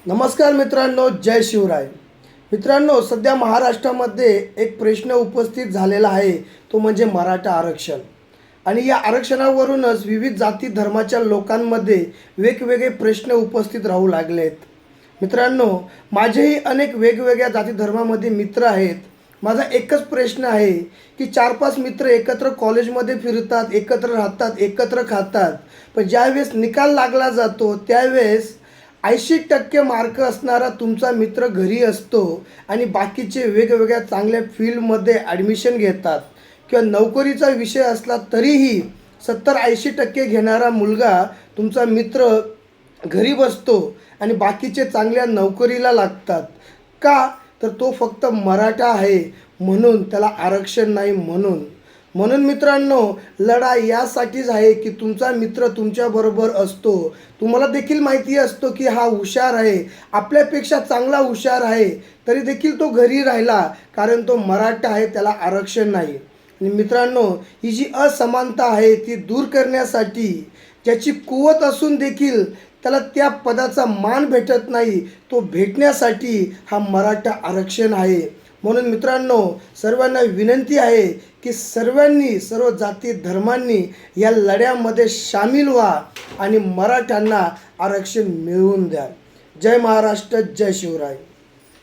नमस्कार मित्रांनो, जय शिवराय. मित्रांनो, सध्या महाराष्ट्रामध्ये एक प्रश्न उपस्थित झालेला आहे, तो म्हणजे मराठा आरक्षण. आणि या आरक्षणावरूनच विविध जाती धर्माच्या लोकांमध्ये वेगवेगळे प्रश्न उपस्थित राहू लागले आहेत. मित्रांनो, माझेही अनेक वेगवेगळ्या जाती धर्मामध्ये मित्र आहेत. माझा एकच प्रश्न आहे की 4-5 मित्र एकत्र कॉलेजमध्ये फिरतात, एकत्र राहतात, एकत्र खातात, पण ज्यावेळेस निकाल लागला जातो त्यावेळेस 80% मार्क असणारा तुमचा मित्र घरी असतो आणि बाकीचे वेगवेगळ्या चांगल्या फील्डमध्ये ॲडमिशन घेतात, किंवा नोकरीचा विषय असला तरीही 70-80% घेणारा मुलगा तुमचा मित्र घरी बसतो आणि बाकीचे चांगल्या नोकरीला लागतात. का? तर तो फक्त मराठा आहे म्हणून, त्याला आरक्षण नाही म्हणून. म्हणून मित्रांनो, लढाई यासाठीच आहे की तुमचा मित्र तुमच्याबरोबर असतो, तुम्हाला देखील माहिती असतो की हा हुशार आहे, आपल्यापेक्षा चांगला हुशार आहे, तरी देखील तो घरी राहिला कारण तो मराठा आहे, त्याला आरक्षण नाही. आणि मित्रांनो, ही जी असमानता आहे ती दूर करण्यासाठी, ज्याची कुवत असून देखील त्याला त्या पदाचा मान भेटत नाही, तो भेटण्यासाठी हा मराठा आरक्षण आहे. म्हणून मित्रांनो, सर्वांना विनंती आहे की सर्व जाती धर्मांनी या लढ्यामध्ये सामील व्हा आणि मराठ्यांना आरक्षण मिळवून द्या. जय महाराष्ट्र, जय शिवराय.